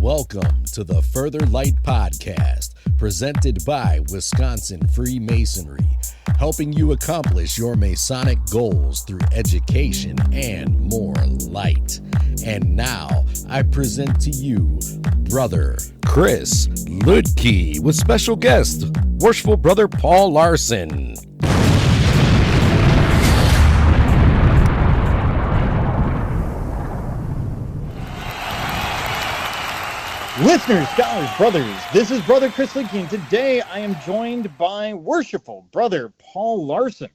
Welcome to the Further Light Podcast, presented by Wisconsin Freemasonry, helping you accomplish your Masonic goals through education and more light. And now, I present to you Brother Chris Ludke with special guest, Worshipful Brother Paul Larson. Listeners, scholars, brothers, this is Brother Chris Ludke, and today I am joined by Worshipful Brother Paul Larson,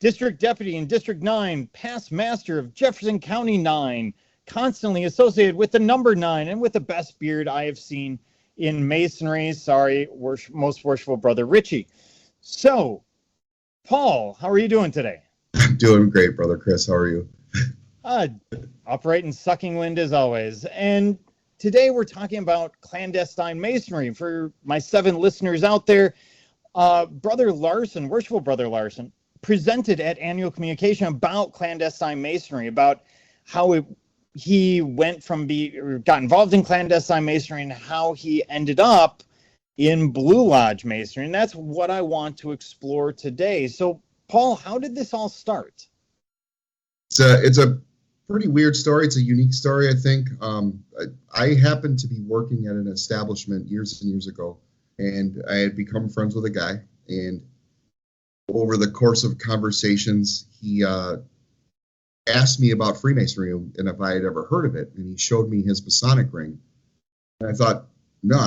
District Deputy in District 9, past Master of Jefferson County 9, constantly associated with the number 9 and with the best beard I have seen in Masonry. Sorry, most worshipful Brother Richie. So, Paul, how are you doing today? I'm doing great, Brother Chris. How are you? Upright and sucking wind as always. And today we're talking about Clandestine Masonry. For my 7 listeners out there, Brother Larson, Worshipful Brother Larson, presented at Annual Communication about Clandestine Masonry, about how he went from got involved in Clandestine Masonry and how he ended up in Blue Lodge Masonry. And that's what I want to explore today. So, Paul, how did this all start? It's a pretty weird story. It's a unique story, I think. I happened to be working at an establishment years and years ago, and I had become friends with a guy. And over the course of conversations, he asked me about Freemasonry and if I had ever heard of it. And he showed me his Masonic ring. And I thought, no,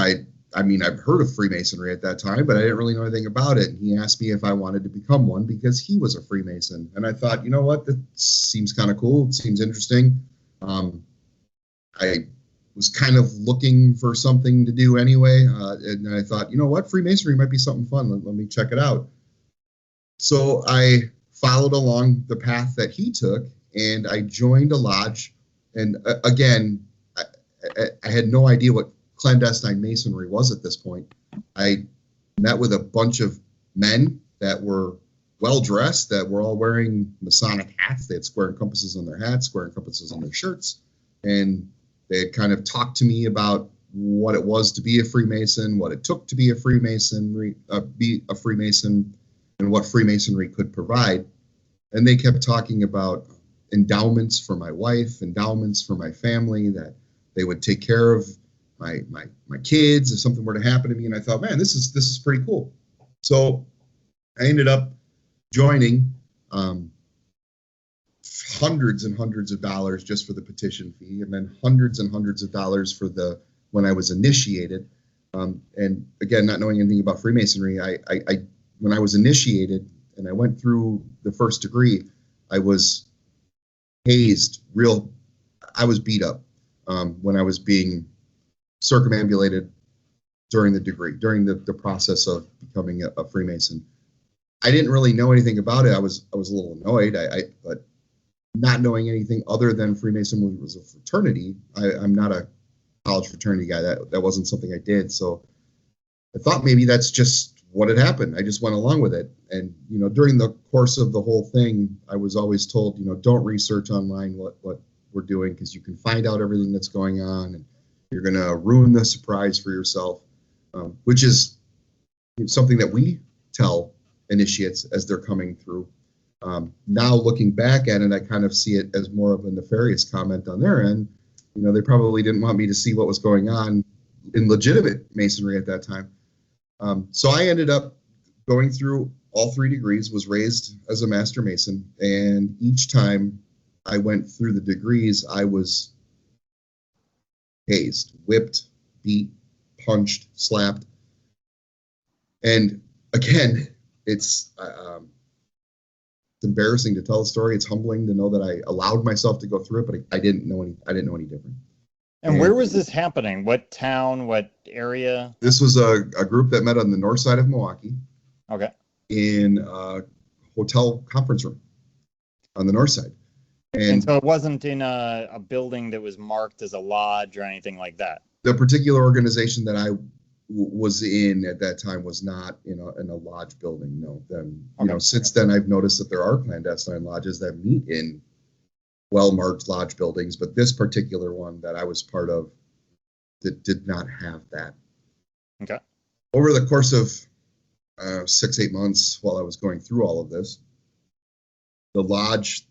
I mean, I've heard of Freemasonry at that time, but I didn't really know anything about it. And he asked me if I wanted to become one because he was a Freemason. And I thought, you know what, that seems kind of cool. It seems interesting. I was kind of looking for something to do anyway. And I thought, you know what, Freemasonry might be something fun. Let me check it out. So I followed along the path that he took, and I joined a lodge. And again, I had no idea what Clandestine Masonry was at this point. I met with a bunch of men that were well-dressed, that were all wearing Masonic hats. They had square compasses on their hats, square compasses on their shirts, and they had kind of talked to me about what it was to be a Freemason, what it took to be a Freemason, and what Freemasonry could provide. And they kept talking about endowments for my wife, endowments for my family, that they would take care of my kids if something were to happen to me. And I thought, man, this is pretty cool. So I ended up joining hundreds and hundreds of dollars just for the petition fee, and then hundreds and hundreds of dollars for when I was initiated. And again, not knowing anything about Freemasonry, I when I was initiated and I went through the first degree, I was hazed. I was beat up when I was being circumambulated during the degree, during the process of becoming a Freemason. I didn't really know anything about it. I was a little annoyed, but not knowing anything other than Freemason was a fraternity. I'm not a college fraternity guy. That wasn't something I did. So I thought maybe that's just what had happened. I just went along with it. And, during the course of the whole thing, I was always told, don't research online what we're doing, because you can find out everything that's going on, and you're going to ruin the surprise for yourself, which is something that we tell initiates as they're coming through. Now looking back at it, I kind of see it as more of a nefarious comment on their end. They probably didn't want me to see what was going on in legitimate Masonry at that time. So I ended up going through all 3 degrees, was raised as a Master Mason, and each time I went through the degrees, I was hazed, whipped, beat, punched, slapped. And again, it's embarrassing to tell the story. It's humbling to know that I allowed myself to go through it, but I didn't know any different. And where was this happening? What town? What area? This was a group that met on the north side of Milwaukee. Okay. In a hotel conference room on the north side. And so it wasn't in a building that was marked as a lodge or anything like that? The particular organization that I was in at that time was not in a lodge building. No. Then, since then I've noticed that there are clandestine lodges that meet in well-marked lodge buildings, but this particular one that I was part of that did not have that. Okay. Over the course of 6-8 months while I was going through all of this, the lodge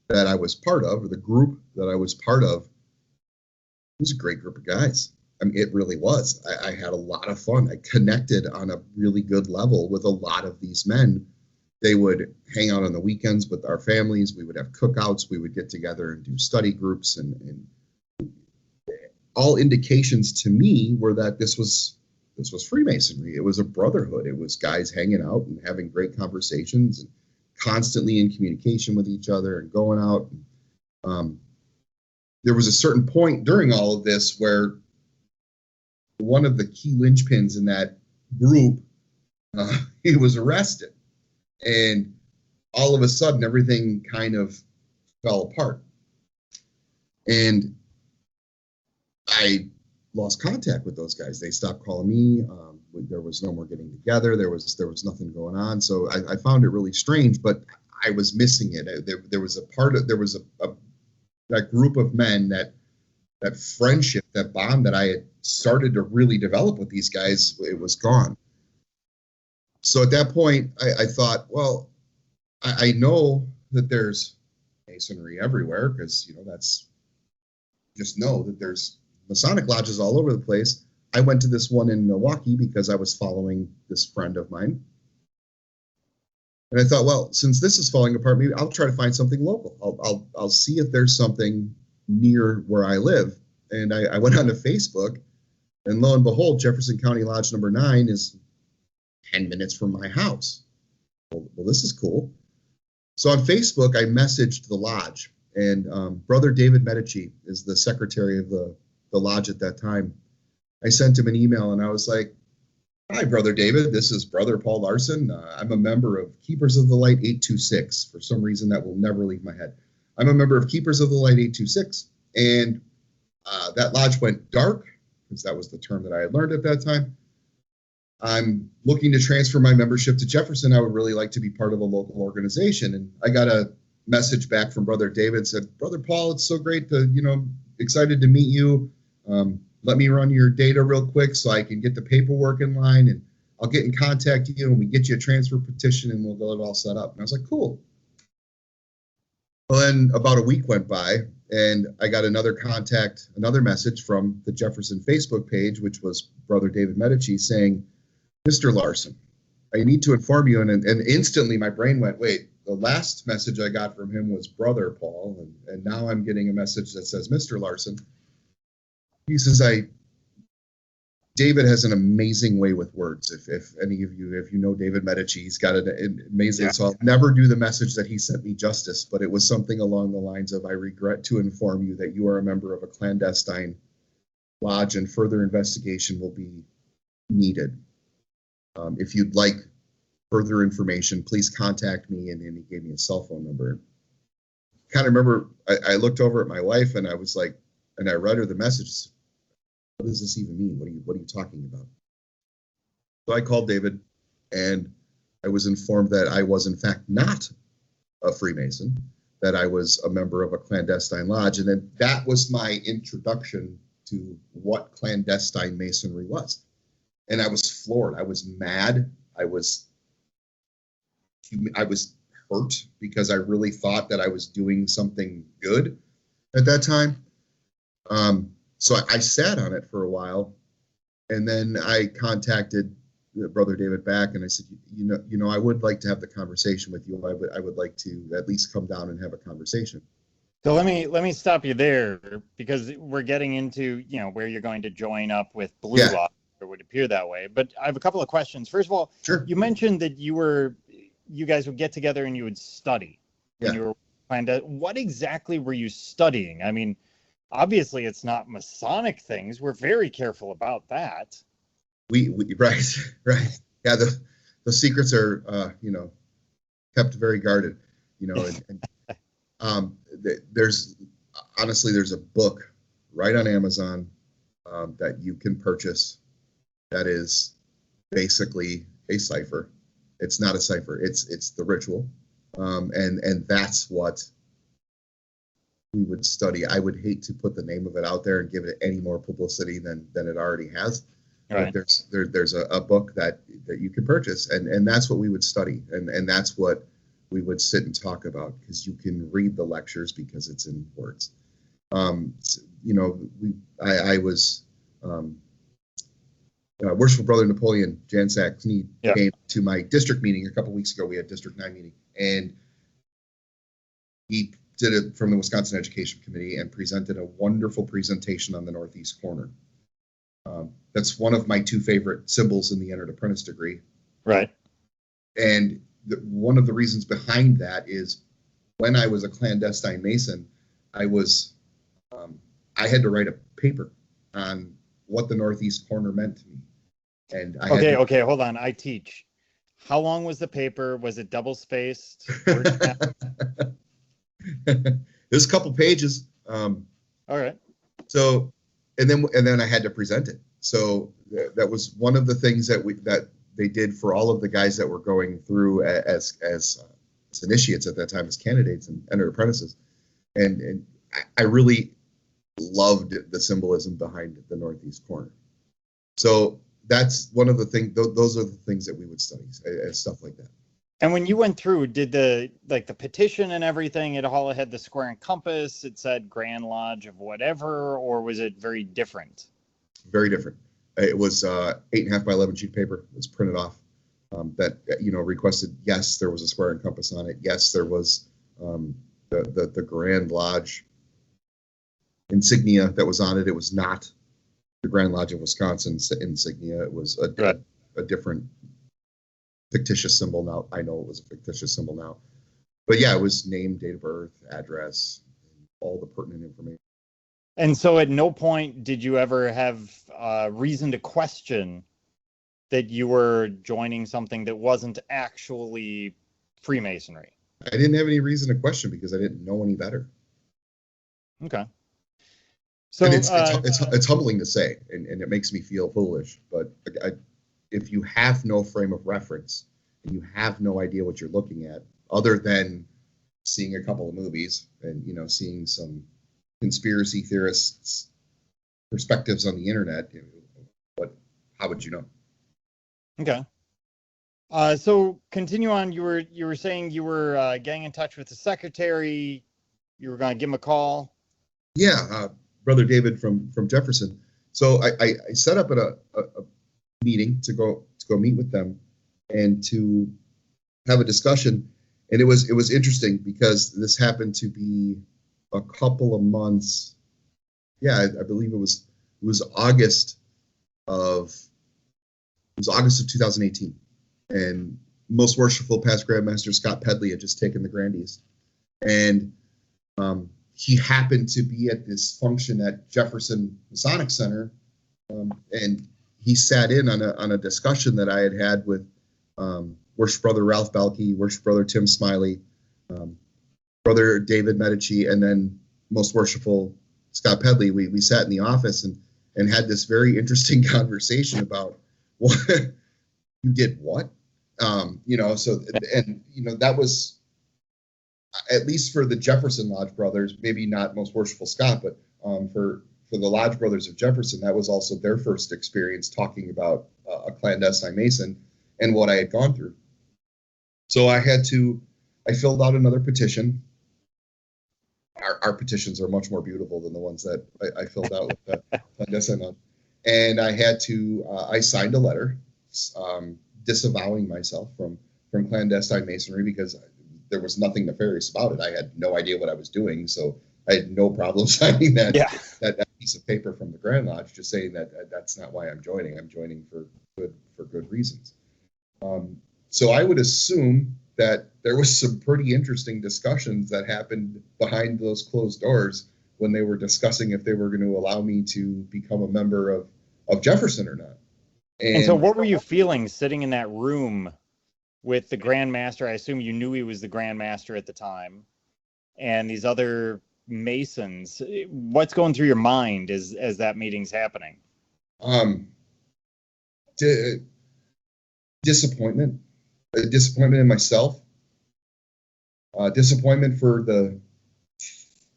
that I was part of, or the group that I was part of, it was a great group of guys. I mean, it really was. I had a lot of fun. I connected on a really good level with a lot of these men. They would hang out on the weekends with our families. We would have cookouts. We would get together and do study groups. And all indications to me were that this was Freemasonry. It was a brotherhood. It was guys hanging out and having great conversations and constantly in communication with each other and going out. There was a certain point during all of this where one of the key linchpins in that group, he was arrested. And all of a sudden, everything kind of fell apart. And I lost contact with those guys. They stopped calling me. There was no more getting together. There was nothing going on. So I found it really strange, but I was missing it. There was that group of men, that friendship, that bond that I had started to really develop with these guys, it was gone. So at that point, I thought, well, I know that there's Masonry everywhere, because just know that there's Masonic lodges all over the place. I went to this one in Milwaukee because I was following this friend of mine. And I thought, well, since this is falling apart, maybe I'll try to find something local. I'll see if there's something near where I live. And I went onto Facebook, and lo and behold, Jefferson County Lodge number 9 is 10 minutes from my house. Well, this is cool. So on Facebook, I messaged the lodge, and Brother David Medici is the secretary of the lodge at that time. I sent him an email, and I was like, "Hi, Brother David. This is Brother Paul Larson. I'm a member of Keepers of the Light 826. For some reason, that will never leave my head. I'm a member of Keepers of the Light 826, and that lodge went dark, because that was the term that I had learned at that time. I'm looking to transfer my membership to Jefferson. I would really like to be part of a local organization." And I got a message back from Brother David, said, "Brother Paul, it's so great to, excited to meet you. Let me run your data real quick so I can get the paperwork in line, and I'll get in contact with you, and we get you a transfer petition, and we'll get it all set up." And I was like, cool. Well, then about a week went by, and I got another message from the Jefferson Facebook page, which was Brother David Medici, saying, "Mr. Larson, I need to inform you." And instantly my brain went, wait, the last message I got from him was Brother Paul, and now I'm getting a message that says Mr. Larson. He says, David has an amazing way with words. If any of you, if you know David Medici, he's got an amazing, so I'll never do the message that he sent me justice, but it was something along the lines of, "I regret to inform you that you are a member of a clandestine lodge, and further investigation will be needed. If you'd like further information, please contact me." And he gave me a cell phone number. Kind of remember, I looked over at my wife, and I was like, and I read her the message. What does this even mean? What are you talking about? So I called David, and I was informed that I was in fact not a Freemason, that I was a member of a clandestine lodge. And then that was my introduction to what clandestine Masonry was. And I was floored. I was mad. I was hurt, because I really thought that I was doing something good at that time. So I sat on it for a while, and then I contacted Brother David back, and I said, I would like to have the conversation with you. I would like to at least come down and have a conversation. So let me stop you there, because we're getting into, where you're going to join up with Blue Law. It would appear that way. But I have a couple of questions. First of all, sure. You mentioned that you guys would get together and you would study when you were planning to. What exactly were you studying? I mean, obviously it's not Masonic things. We're very careful about that. We right. Yeah, the secrets are kept very guarded. There's a book right on Amazon that you can purchase that is basically a cipher. It's not a cipher. It's the ritual, and that's what we would study. I would hate to put the name of it out there and give it any more publicity than it already has. Right. But there's a book that you can purchase, and that's what we would study, and that's what we would sit and talk about, because you can read the lectures because it's in words. I was Worshipful Brother Napoleon Jansak Knie came to my district meeting a couple weeks ago. We had District 9 meeting, and he did it from the Wisconsin Education Committee and presented a wonderful presentation on the northeast corner. That's one of my two favorite symbols in the entered apprentice degree. Right. And one of the reasons behind that is when I was a clandestine Mason, I had to write a paper on what the northeast corner meant to me. And okay, hold on. I teach. How long was the paper? Was it double spaced? There's a couple pages. All right. So, and then I had to present it. So that was one of the things that they did for all of the guys that were going through as initiates at that time, as candidates and entered apprentices. And I really loved the symbolism behind the northeast corner. So that's one of the things. Those are the things that we would study, as stuff like that. And when you went through, did the petition and everything, it all had the square and compass, it said Grand Lodge of whatever, or was it very different? Very different. It was 8.5 by 11 sheet paper. It was printed off. That requested, yes, there was a square and compass on it. Yes, there was the Grand Lodge insignia that was on it. It was not the Grand Lodge of Wisconsin insignia. It was a different fictitious symbol. Now I know it was a fictitious symbol now, but yeah, it was name, date of birth, address, all the pertinent information. And so at no point did you ever have reason to question that you were joining something that wasn't actually Freemasonry? I didn't have any reason to question because I didn't know any better. Okay. So it's humbling to say, and it makes me feel foolish, but if you have no frame of reference and you have no idea what you're looking at, other than seeing a couple of movies and seeing some conspiracy theorists' perspectives on the internet, how would you know? Okay. So continue on. You were saying you were getting in touch with the secretary. You were going to give him a call. Yeah, Brother David from Jefferson. So I set up a meeting to go meet with them and to have a discussion. And it was interesting because this happened to be a couple of months. Yeah, I believe it was August of 2018, and Most Worshipful Past Grandmaster Scott Pedley had just taken the Grandees, and he happened to be at this function at Jefferson Masonic Center, and he sat in on a discussion that I had with Worship Brother Ralph Balke, Worship Brother Tim Smiley, Brother David Medici, and then Most Worshipful Scott Pedley. We sat in the office and had this very interesting conversation about what you did what, that was, at least for the Jefferson Lodge brothers, maybe not Most Worshipful Scott, but for the Lodge brothers of Jefferson, that was also their first experience talking about a clandestine Mason and what I had gone through. So I filled out another petition. Our petitions are much more beautiful than the ones that I filled out with the clandestine Lodge. And I signed a letter disavowing myself from clandestine Masonry because there was nothing nefarious about it. I had no idea what I was doing, so I had no problem signing that piece of paper from the Grand Lodge, just saying that that's not why I'm joining. I'm joining for good reasons. So I would assume that there was some pretty interesting discussions that happened behind those closed doors when they were discussing if they were going to allow me to become a member of Jefferson or not. And so what were you feeling sitting in that room with the Grand Master? I assume you knew he was the Grand Master at the time, and these other Masons. What's going through your mind as that meeting's happening? Disappointment in myself, disappointment for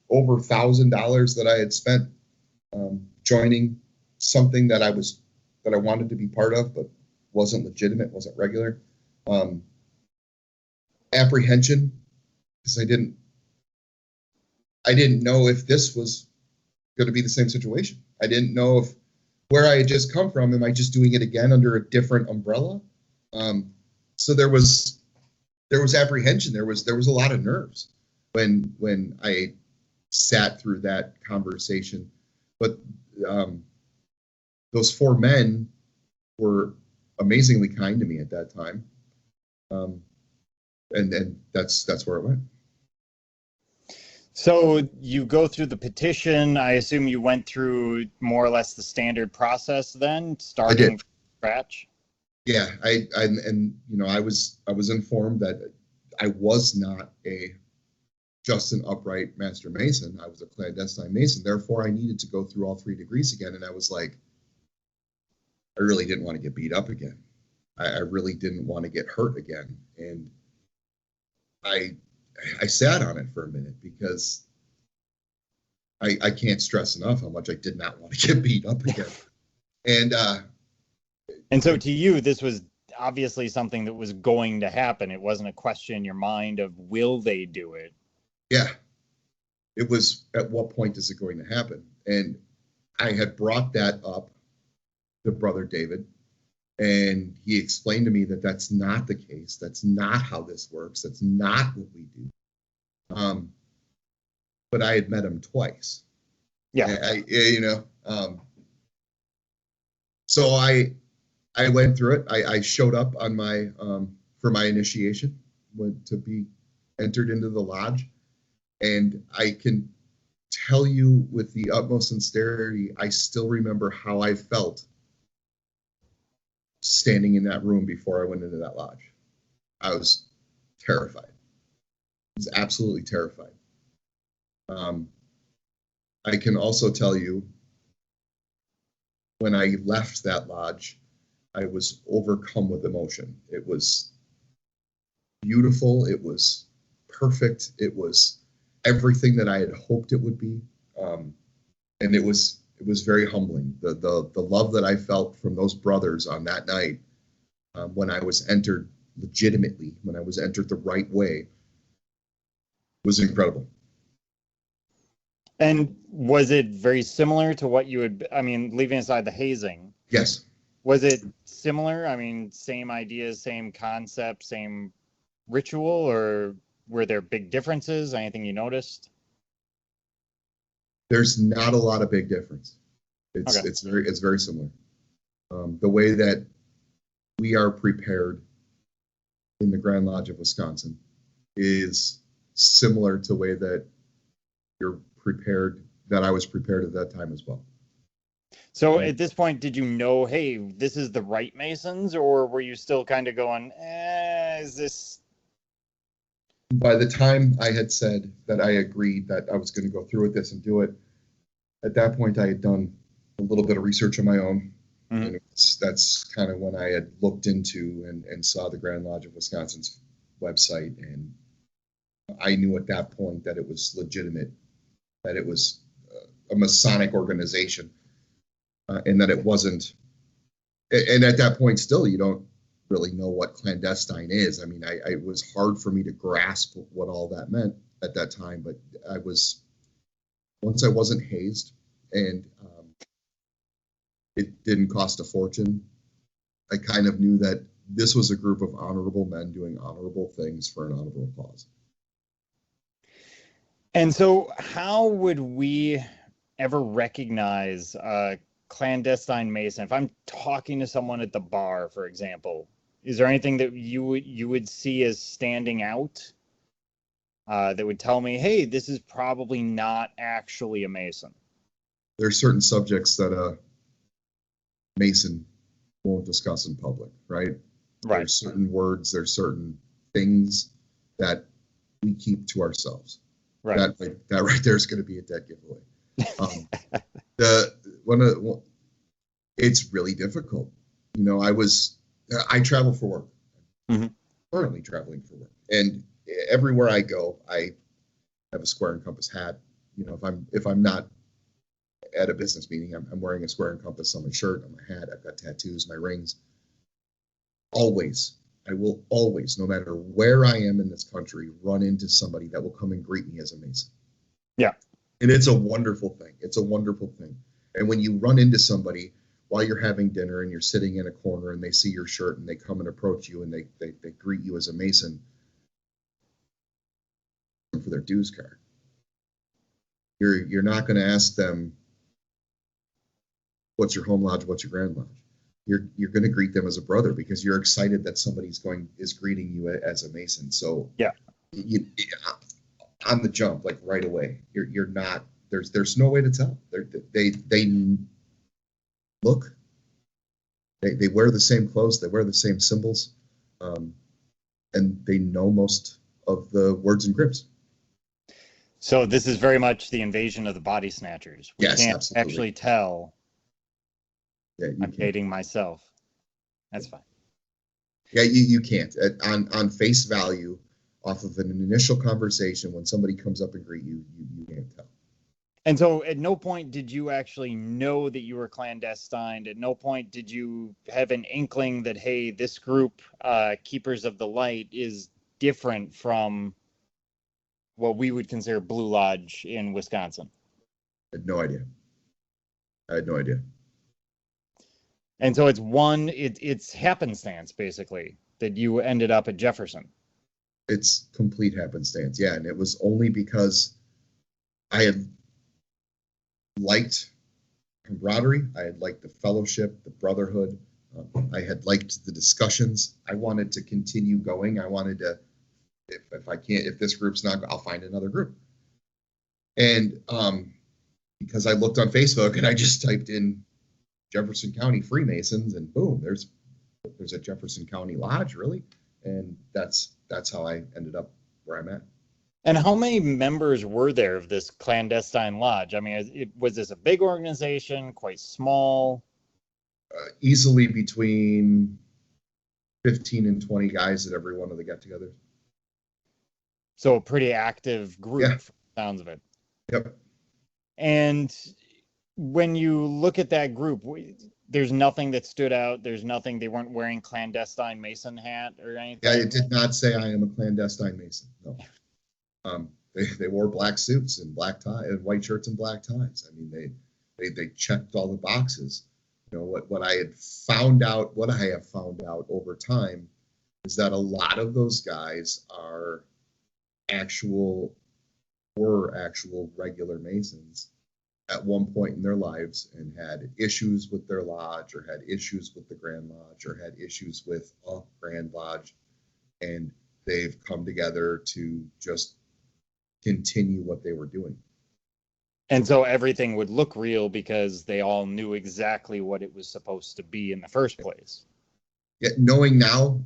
over $1,000 that I had spent joining something that I wanted to be part of, but wasn't legitimate, wasn't regular. Apprehension, because I didn't know if this was going to be the same situation. I didn't know if where I had just come from, am I just doing it again under a different umbrella? So there was apprehension. There was a lot of nerves when I sat through that conversation. But those 4 men were amazingly kind to me at that time, and that's where it went. So you go through the petition. I assume you went through more or less the standard process then, starting from scratch. Yeah, I was informed that I was not just an upright Master Mason. I was a Clandestine Mason. Therefore, I needed to go through all 3 degrees again. And I was like, I really didn't want to get beat up again. I really didn't want to get hurt again. And I sat on it for a minute because I can't stress enough how much I did not want to get beat up again. And so to you, this was obviously something that was going to happen. It wasn't a question in your mind of, will they do it? Yeah. It was, at what point is it going to happen? And I had brought that up to Brother David, and he explained to me that that's not the case. That's not how this works. That's not what we do. But I had met him twice. Yeah. So I went through it. I showed up on my for my initiation, went to be entered into the lodge, and I can tell you with the utmost sincerity, I still remember how I felt standing in that room before I went into that lodge. I was terrified. I was absolutely terrified. I can also tell you, when I left that lodge, I was overcome with emotion. It was beautiful. It was perfect. It was everything that I had hoped it would be. And it was very humbling. The love that I felt from those brothers on that night, when I was entered legitimately, when I was entered the right way, was incredible. And was it very similar to what you would, leaving aside the hazing? Yes. Was it similar? Same ideas, same concept, same ritual, or were there big differences? Anything you noticed? There's not a lot of big difference. It's very similar. The way that we are prepared in the Grand Lodge of Wisconsin is similar to the way that you're prepared, that I was prepared at that time as well. So at this point, did you know, hey, this is the right Masons, or were you still kind of going, is this? By the time I had said that I agreed that I was going to go through with this and do it, at that point I had done a little bit of research on my own. Mm-hmm. And that's kind of when I had looked into and saw the Grand Lodge of Wisconsin's website, and I knew at that point that it was legitimate, that it was a Masonic organization, and that it wasn't. And at that point, still, you don't really know what clandestine is. It was hard for me to grasp what all that meant at that time, but once I wasn't hazed, and it didn't cost a fortune, I kind of knew that this was a group of honorable men doing honorable things for an honorable cause. And so how would we ever recognize a clandestine Mason? If I'm talking to someone at the bar, for example, is there anything that you would see as standing out that would tell me, hey, this is probably not actually a Mason? There's certain subjects that a Mason won't discuss in public, right? Right. There's certain words, there's certain things that we keep to ourselves. Right. That right there is going to be a dead giveaway. It's really difficult. I travel for work. Mm-hmm. Currently traveling for work, and everywhere I go, I have a square and compass hat. if I'm not at a business meeting, I'm wearing a square and compass on my shirt, on my hat. I've got tattoos, my rings. Always, I will always, no matter where I am in this country, run into somebody that will come and greet me as a Mason. Yeah. And it's a wonderful thing. It's a wonderful thing. And when you run into somebody while you're having dinner and you're sitting in a corner and they see your shirt and they come and approach you and they greet you as a Mason for their dues card, you're not going to ask them, what's your home lodge, what's your grand lodge? You're going to greet them as a brother because you're excited that somebody's is greeting you as a Mason. So yeah, on the jump, like right away, you're not. There's no way to tell. They look. They wear the same clothes. They wear the same symbols, and they know most of the words and grips. So this is very much the invasion of the body snatchers. We yes, can't absolutely. actually tell. Yeah, I'm dating myself. That's fine. Yeah, you can't. On face value, off of an initial conversation, when somebody comes up and greet you, you can't tell. And so at no point did you actually know that you were clandestine. At no point did you have an inkling that, hey, this group, Keepers of the Light, is different from what we would consider Blue Lodge in Wisconsin. I had no idea. And so it's happenstance, basically, that you ended up at Jefferson. It's complete happenstance, yeah. And it was only because I had liked camaraderie. I had liked the fellowship, the brotherhood. I had liked the discussions. I wanted to continue going. I wanted to, if this group's not, I'll find another group. And because I looked on Facebook and I just typed in Jefferson County Freemasons, and boom, there's a Jefferson County Lodge, really, and that's how I ended up where I'm at. And how many members were there of this clandestine lodge? I mean, was this a big organization, quite small? Easily between 15 and 20 guys at every one of the get-togethers. So a pretty active group, yeah. From the sounds of it. Yep. And when you look at that group, there's nothing that stood out. There's nothing. They weren't wearing clandestine Mason hat or anything. Yeah, it did not say I am a clandestine Mason. No. They wore black suits and black tie and white shirts and black ties. I mean, they checked all the boxes. You know, what I have found out over time is that a lot of those guys were actual regular Masons at one point in their lives and had issues with their lodge or had issues with the Grand Lodge or had issues with a Grand Lodge, and they've come together to just continue what they were doing. And so everything would look real because they all knew exactly what it was supposed to be in the first place. Yeah, knowing now,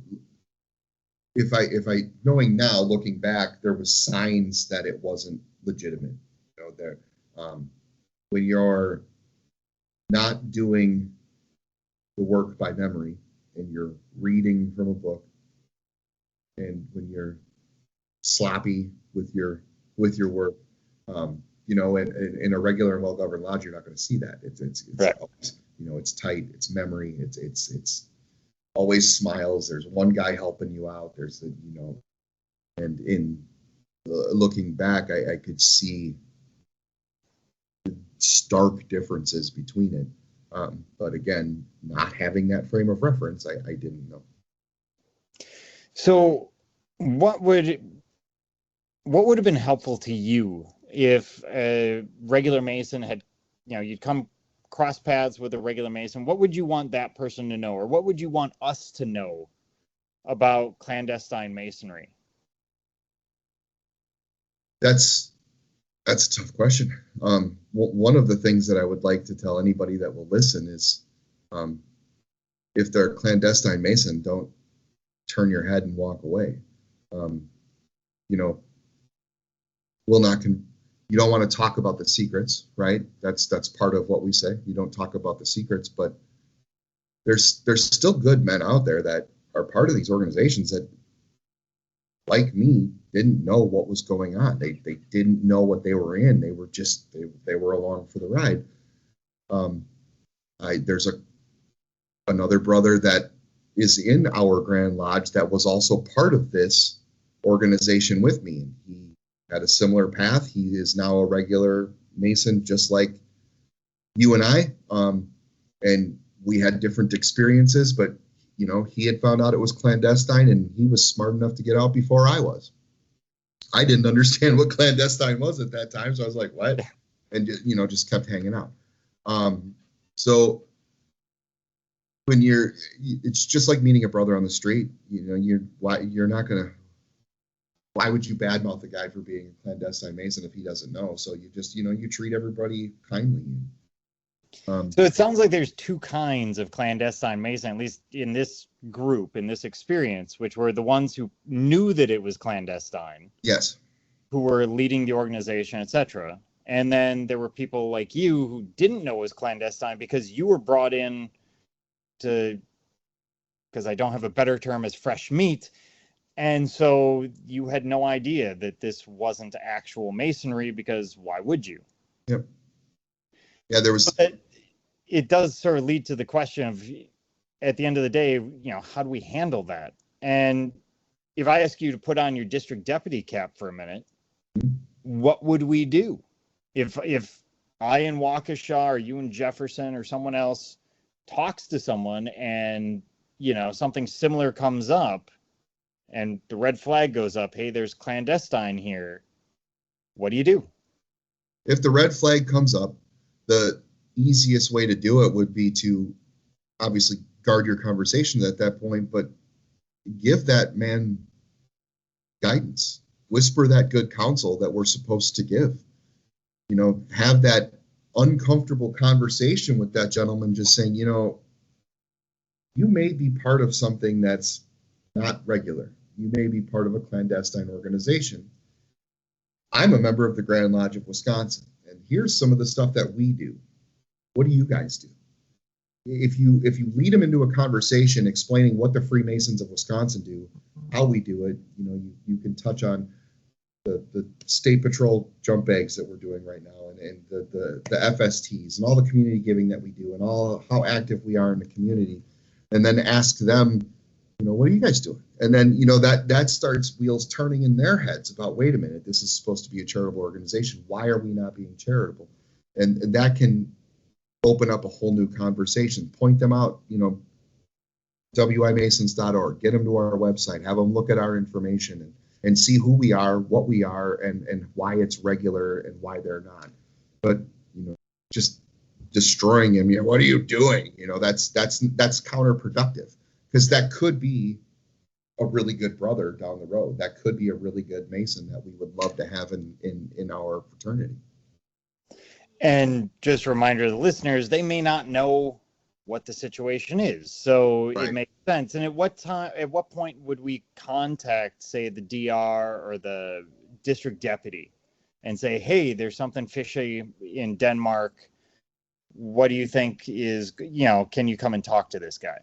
knowing now, looking back, there was signs that it wasn't legitimate. You know, there, when you're not doing the work by memory and you're reading from a book, and when you're sloppy with your work, you know, in a regular and well-governed lodge, you're not going to see that. It's right. Always, you know, it's tight, it's memory, it's always smiles. There's one guy helping you out. There's you know, and in looking back, I could see stark differences between it. But again, not having that frame of reference, I didn't know. So what would have been helpful to you if a regular Mason had, you know, you'd come cross paths with a regular Mason? What would you want that person to know, or what would you want us to know about clandestine Masonry? That's a tough question. One of the things that I would like to tell anybody that will listen is, if they're a clandestine Mason, don't turn your head and walk away. You know, you don't want to talk about the secrets, right? That's part of what we say. You don't talk about the secrets, but there's still good men out there that are part of these organizations that like me, didn't know what was going on. They didn't know what they were in. They were just they were along for the ride. There's another brother that is in our Grand Lodge that was also part of this organization with me. He had a similar path. He is now a regular Mason, just like you and I. And we had different experiences, but he had found out it was clandestine, and he was smart enough to get out before I was. I didn't understand what clandestine was at that time, so I was like, "What?" And just kept hanging out. So when it's just like meeting a brother on the street. You're not gonna. Why would you badmouth a guy for being a clandestine Mason if he doesn't know? So you just you treat everybody kindly. So it sounds like there's two kinds of clandestine Mason, at least in this group, in this experience, which were the ones who knew that it was clandestine. Yes. Who were leading the organization, etc. And then there were people like you who didn't know it was clandestine because you were brought in because I don't have a better term, as fresh meat. And so you had no idea that this wasn't actual Masonry, because why would you? Yep. Yeah, there was. But it does sort of lead to the question of, at the end of the day, how do we handle that? And if I ask you to put on your district deputy cap for a minute, what would we do? If I in Waukesha or you in Jefferson or someone else talks to someone and, something similar comes up and the red flag goes up, hey, there's clandestine here, what do you do? If the red flag comes up, the easiest way to do it would be to obviously guard your conversation at that point, but give that man guidance, whisper that good counsel that we're supposed to give, have that uncomfortable conversation with that gentleman, just saying, you may be part of something that's not regular. You may be part of a clandestine organization. I'm a member of the Grand Lodge of Wisconsin, and here's some of the stuff that we do. What do you guys do? If you lead them into a conversation explaining what the Freemasons of Wisconsin do, how we do it, you can touch on the State Patrol jump bags that we're doing right now, and the FSTs and all the community giving that we do, and all how active we are in the community, and then ask them, what are you guys doing? And then that starts wheels turning in their heads about, wait a minute, this is supposed to be a charitable organization. Why are we not being charitable? And that can open up a whole new conversation. Point them out, wimasons.org. Get them to our website. Have them look at our information and see who we are, what we are, and why it's regular and why they're not. But just destroying him. What are you doing? That's counterproductive, because that could be a really good brother down the road. That could be a really good Mason that we would love to have in our fraternity. And just a reminder to the listeners, they may not know what the situation is. So right. It makes sense. And at what point would we contact, say, the DR or the district deputy and say, hey, there's something fishy in Denmark. What do you think is, can you come and talk to this guy?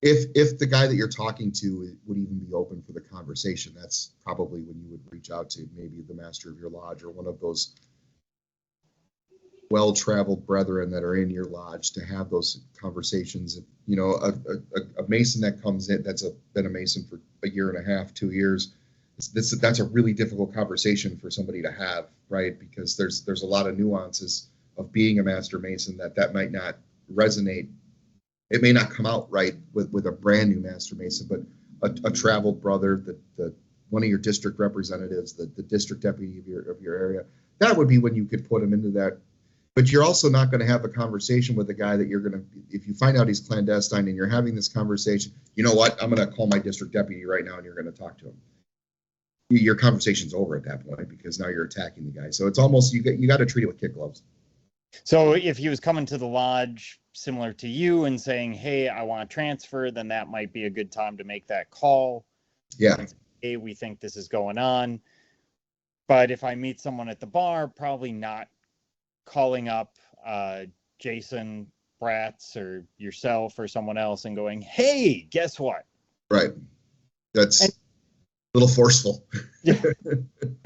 If the guy that you're talking to would even be open for the conversation, that's probably when you would reach out to maybe the master of your lodge or one of those well-traveled brethren that are in your lodge to have those conversations. A Mason that comes in that's been a Mason for a year and a half, 2 years, that's a really difficult conversation for somebody to have, right? Because there's a lot of nuances of being a Master Mason that might not resonate. It may not come out right with a brand new Master Mason, but a traveled brother, the one of your district representatives, the district deputy of your area, that would be when you could put him into that. But you're also not going to have a conversation with a guy that you're going to, if you find out he's clandestine and you're having this conversation, you know what, I'm going to call my district deputy right now and you're going to talk to him. Your conversation's over at that point because now you're attacking the guy. So it's almost, you got to treat it with kid gloves. So if he was coming to the lodge similar to you and saying, hey, I want to transfer, then that might be a good time to make that call. Yeah. Say, hey, we think this is going on. But if I meet someone at the bar, probably not calling up Jason Bratz or yourself or someone else and going, hey, guess what? Right. little forceful. Yeah.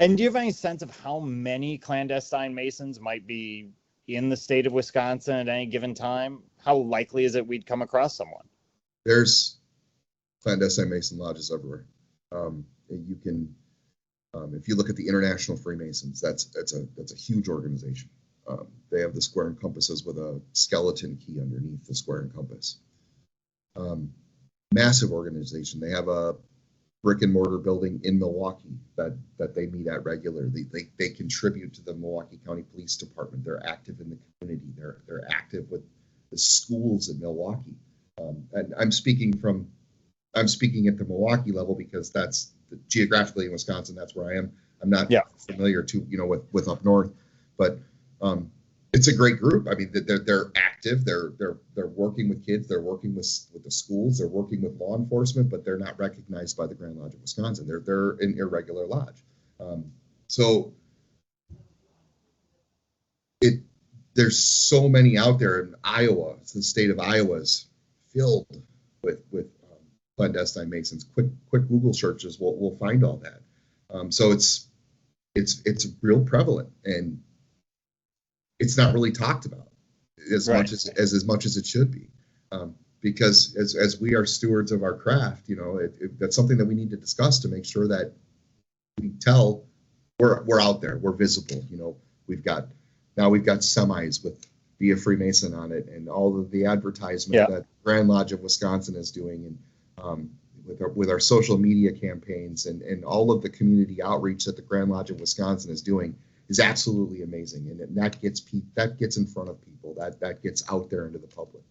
And do you have any sense of how many clandestine Masons might be in the state of Wisconsin at any given time? How likely is it we'd come across someone? There's clandestine Mason lodges everywhere. You can, if you look at the International Freemasons, that's a huge organization. They have the square and compasses with a skeleton key underneath the square and compass. Massive organization. They have a brick and mortar building in Milwaukee that they meet at regularly. They contribute to the Milwaukee County Police Department. They're active in the community. They're active with the schools in Milwaukee. And I'm speaking at the Milwaukee level because that's geographically in Wisconsin. That's where I am. I'm not familiar with up north, but it's a great group. I mean, they're active. They're working with kids. They're working with the schools. They're working with law enforcement, but they're not recognized by the Grand Lodge of Wisconsin. They're an irregular lodge. So there's so many out there in Iowa. The state of Iowa is filled with clandestine Masons. Quick Google searches will find all that. So it's real prevalent, and it's not really talked about as much as it should be, because as we are stewards of our craft, that's something that we need to discuss to make sure that we tell we're out there, we're visible. We've got semis with Be a Freemason on it, and all of the advertisement that Grand Lodge of Wisconsin is doing, and with our social media campaigns and all of the community outreach that the Grand Lodge of Wisconsin is doing is absolutely amazing, and that gets in front of people, that gets out there into the public.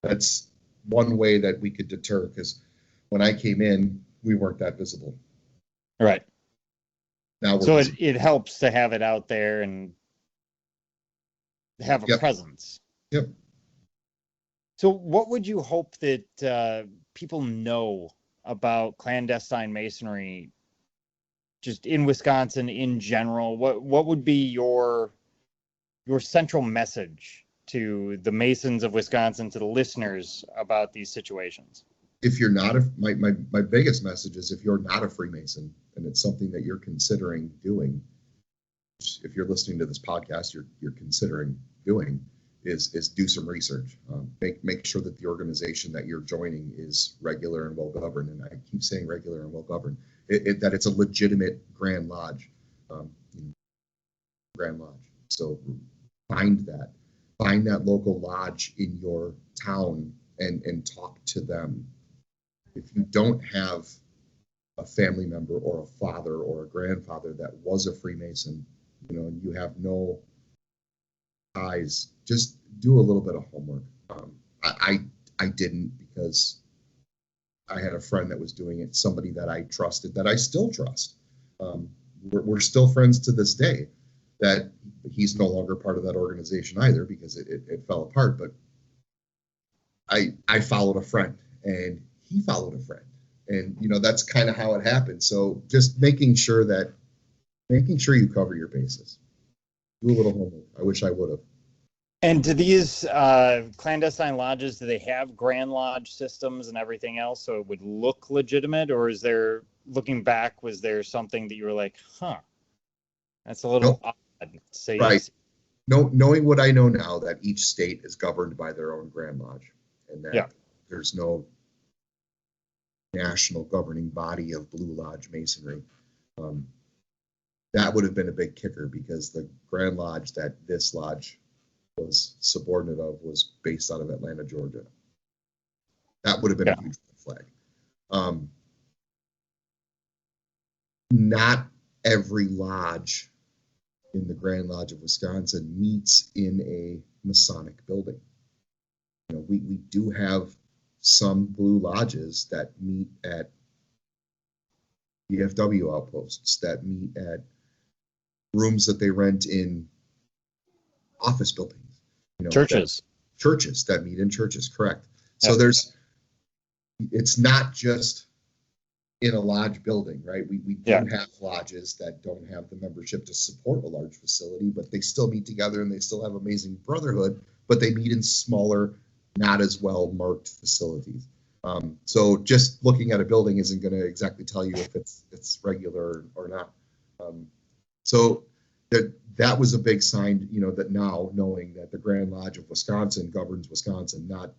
That's one way that we could deter, because when I came in, we weren't that visible. Right. Now so it helps to have it out there and have a presence. Yep. So what would you hope that people know about clandestine Masonry just in Wisconsin in general? What would be your central message to the Masons of Wisconsin, to the listeners about these situations? If you're not my biggest message is, if you're not a Freemason and it's something that you're considering doing, if you're listening to this podcast, you're considering doing, is do some research. Make sure that the organization that you're joining is regular and well governed. And I keep saying regular and well governed. That it's a legitimate Grand Lodge, Grand Lodge. So find that local lodge in your town and talk to them. If you don't have a family member or a father or a grandfather that was a Freemason, and you have no ties, just do a little bit of homework. I didn't, because I had a friend that was doing it, somebody that I trusted, that I still trust. We're still friends to this day. That he's no longer part of that organization either, because it fell apart. But I followed a friend, and he followed a friend, and that's kind of how it happened. So just making sure you cover your bases. Do a little homework. I wish I would have. And do these clandestine lodges, do they have Grand Lodge systems and everything else so it would look legitimate? Or is there, looking back, was there something that you were like, that's a little odd to say? Right. No, knowing what I know now, that each state is governed by their own Grand Lodge, and that there's no national governing body of Blue Lodge Masonry. That would have been a big kicker, because the Grand Lodge that this lodge was subordinate of was based out of Atlanta, Georgia. That would have been a huge flag. Not every lodge in the Grand Lodge of Wisconsin meets in a Masonic building. We do have some Blue Lodges that meet at VFW outposts, that meet at rooms that they rent in office buildings. Churches that meet in churches, correct. So it's not just in a lodge building, right? We do have lodges that don't have the membership to support a large facility, but they still meet together and they still have amazing brotherhood, but they meet in smaller, not as well marked facilities. So just looking at a building isn't going to exactly tell you if it's regular or not. So that was a big sign, that now knowing that the Grand Lodge of Wisconsin governs Wisconsin, not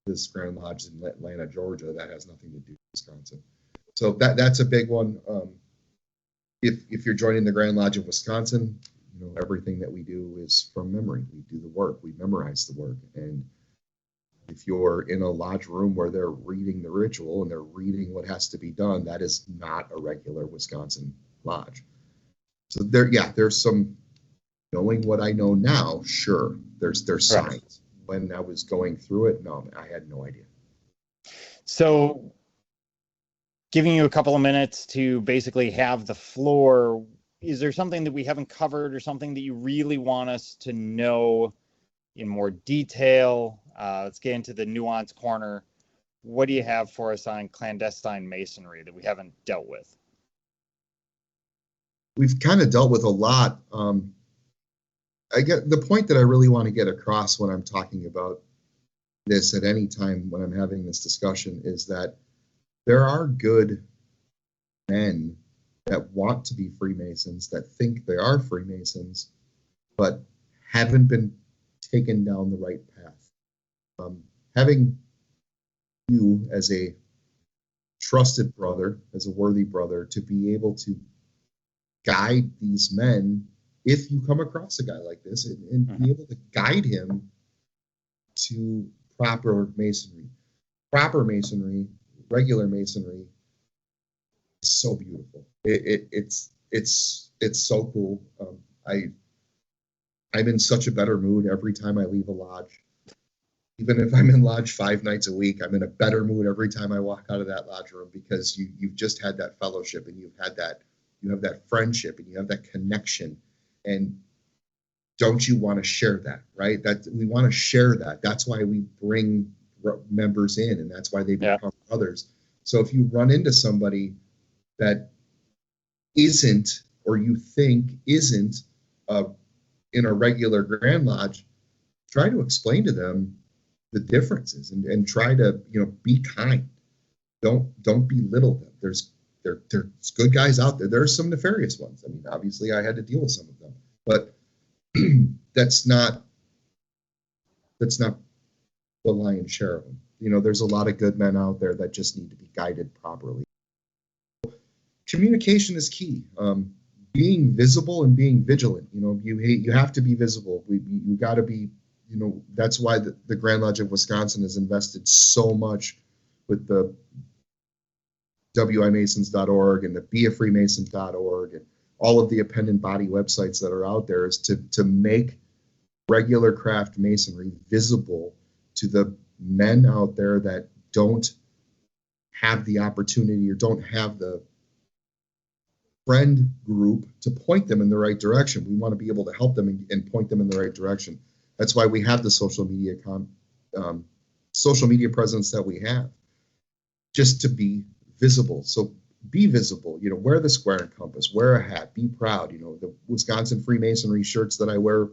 this Grand Lodge in Atlanta, Georgia, that has nothing to do with Wisconsin. So that's a big one. If you're joining the Grand Lodge of Wisconsin, everything that we do is from memory. We do the work, we memorize the work. And if you're in a lodge room where they're reading the ritual and they're reading what has to be done, that is not a regular Wisconsin lodge. So there's some, knowing what I know now, sure, there's signs. When I was going through it, no, I had no idea. So giving you a couple of minutes to basically have the floor, is there something that we haven't covered or something that you really want us to know in more detail? Let's get into the nuance corner. What do you have for us on clandestine masonry that we haven't dealt with? We've kind of dealt with a lot. I get the point that I really want to get across when I'm talking about this at any time when I'm having this discussion is that there are good men that want to be Freemasons, that think they are Freemasons, but haven't been taken down the right path. Having you as a trusted brother, as a worthy brother, to be able to guide these men, if you come across a guy like this, and be able to guide him to proper masonry. Proper masonry, regular masonry, is so beautiful. It's so cool. I'm in such a better mood every time I leave a lodge. Even if I'm in lodge 5 nights a week, I'm in a better mood every time I walk out of that lodge room, because you've just had that fellowship, and you have that friendship, and you have that connection. And don't you want to share that, right? That we want to share that. That's why we bring members in, and that's why they become others. So if you run into somebody that isn't, or you think isn't, in a regular Grand Lodge, try to explain to them the differences, and try to be kind. Don't belittle them. There's good guys out there. There are some nefarious ones. I mean, obviously, I had to deal with some of them, but that's not the lion's share of them. There's a lot of good men out there that just need to be guided properly. Communication is key. Being visible and being vigilant. You have to be visible. You got to be. That's why the Grand Lodge of Wisconsin has invested so much with the WIMasons.org and the beafreemason.org and all of the appendant body websites that are out there, is to make regular craft masonry visible to the men out there that don't have the opportunity or don't have the friend group to point them in the right direction. We want to be able to help them and point them in the right direction. That's why we have the social media presence that we have, just to be visible. So be visible, wear the square and compass, wear a hat, be proud. The Wisconsin Freemasonry shirts that I wear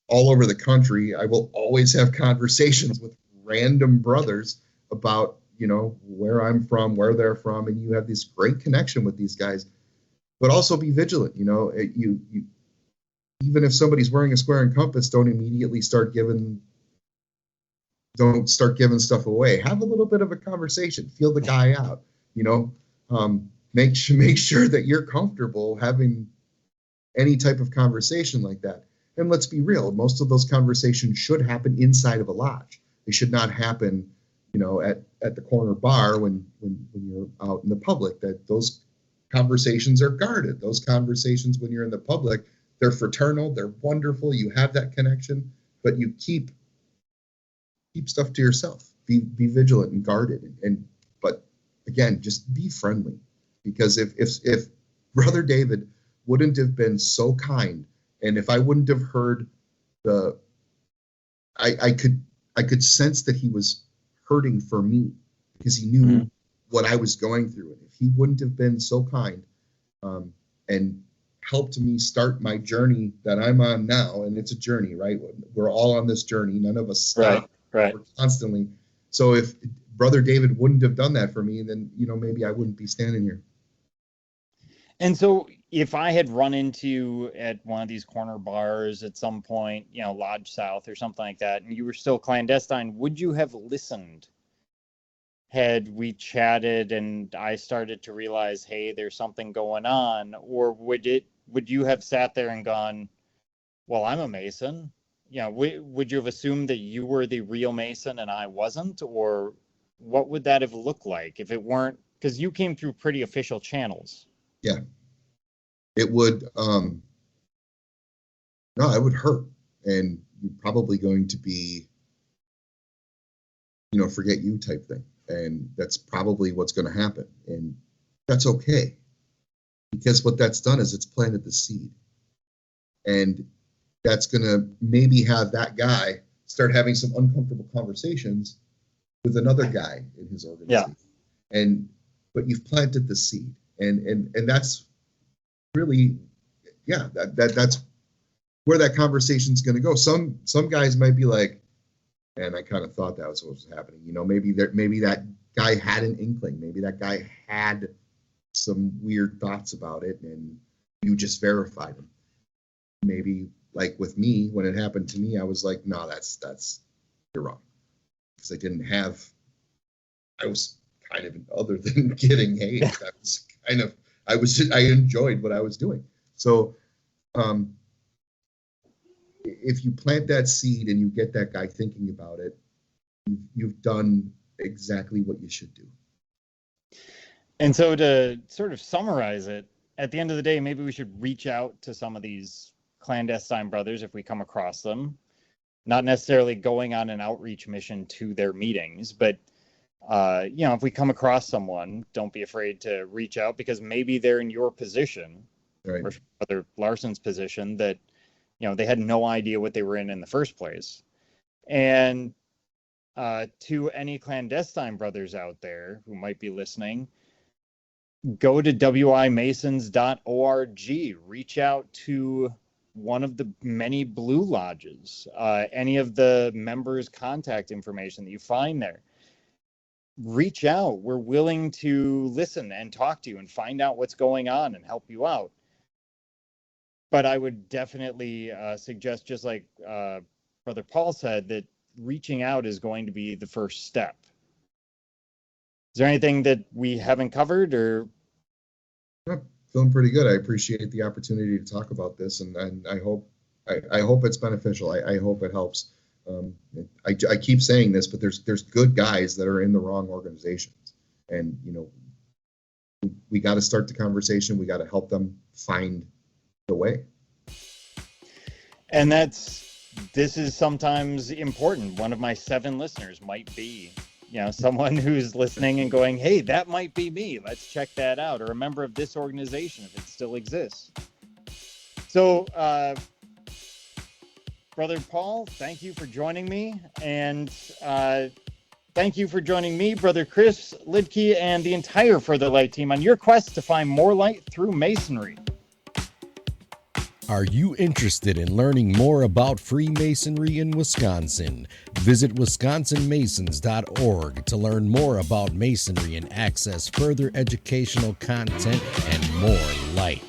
all over the country, I will always have conversations with random brothers about, where I'm from, where they're from, and you have this great connection with these guys. But also be vigilant. You even if somebody's wearing a square and compass, don't immediately start giving stuff away. Have a little bit of a conversation. Feel the guy out. Make sure that you're comfortable having any type of conversation like that. And let's be real, most of those conversations should happen inside of a lodge. They should not happen, at the corner bar when you're out in the public. That those conversations are guarded. Those conversations when you're in the public, they're fraternal, they're wonderful. You have that connection, but you keep stuff to yourself. Be vigilant and guarded. But again, just be friendly, because if Brother David wouldn't have been so kind, and if I wouldn't have heard I could sense that he was hurting for me, because he knew what I was going through. And if he wouldn't have been so kind and helped me start my journey that I'm on now, and it's a journey, right? We're all on this journey. None of us stop. Right. We're constantly. So if Brother David wouldn't have done that for me, then, maybe I wouldn't be standing here. And so if I had run into you at one of these corner bars at some point, Lodge South or something like that, and you were still clandestine, would you have listened? Had we chatted and I started to realize, hey, there's something going on? Or would you have sat there and gone, well, I'm a Mason? Would you have assumed that you were the real Mason and I wasn't? Or what would that have looked like if it weren't, because you came through pretty official channels? Yeah. It would, no, it would hurt. And you're probably going to be, forget you type thing. And that's probably what's going to happen. And that's okay. Because what that's done is it's planted the seed. And that's going to maybe have that guy start having some uncomfortable conversations with another guy in his organization. Yeah. But you've planted the seed. And that's really, that's where that conversation's going to go. Some guys might be like, and I kind of thought that was what was happening. Maybe that guy had an inkling. Maybe that guy had some weird thoughts about it, and you just verified them. Maybe, like with me, when it happened to me, I was like, no, that's you're wrong, because I was kind of, other than getting hate, I enjoyed what I was doing. So, if you plant that seed and you get that guy thinking about it, you've done exactly what you should do. And so to sort of summarize it, at the end of the day, maybe we should reach out to some of these clandestine brothers if we come across them, not necessarily going on an outreach mission to their meetings, but if we come across someone, don't be afraid to reach out, because maybe they're in your position, right, or Brother Larson's position, that they had no idea what they were in the first place. And to any clandestine brothers out there who might be listening, go to wimasons.org, reach out to one of the many blue lodges, any of the members' contact information that you find there. Reach out. We're willing to listen and talk to you and find out what's going on and help you out. But I would definitely suggest, just like Brother Paul said, that reaching out is going to be the first step. Is there anything that we haven't covered, or? I'm feeling pretty good. I appreciate the opportunity to talk about this, and I hope it's beneficial. I hope it helps. I keep saying this, but there's good guys that are in the wrong organizations, and we got to start the conversation. We got to help them find the way. And this is sometimes important. One of my 7 listeners might be, someone who's listening and going, hey, that might be me. Let's check that out. Or a member of this organization, if it still exists. So, Brother Paul, thank you for joining me. And thank you for joining me, Brother Chris Lidke, and the entire Further Light team on your quest to find more light through Masonry. Are you interested in learning more about Freemasonry in Wisconsin? Visit wisconsinmasons.org to learn more about Masonry and access further educational content and more light.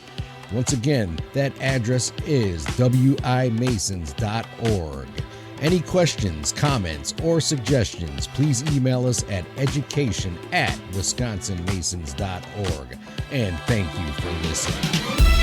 Once again, that address is wimasons.org. Any questions, comments, or suggestions, please email us at education@wisconsinmasons.org. And thank you for listening.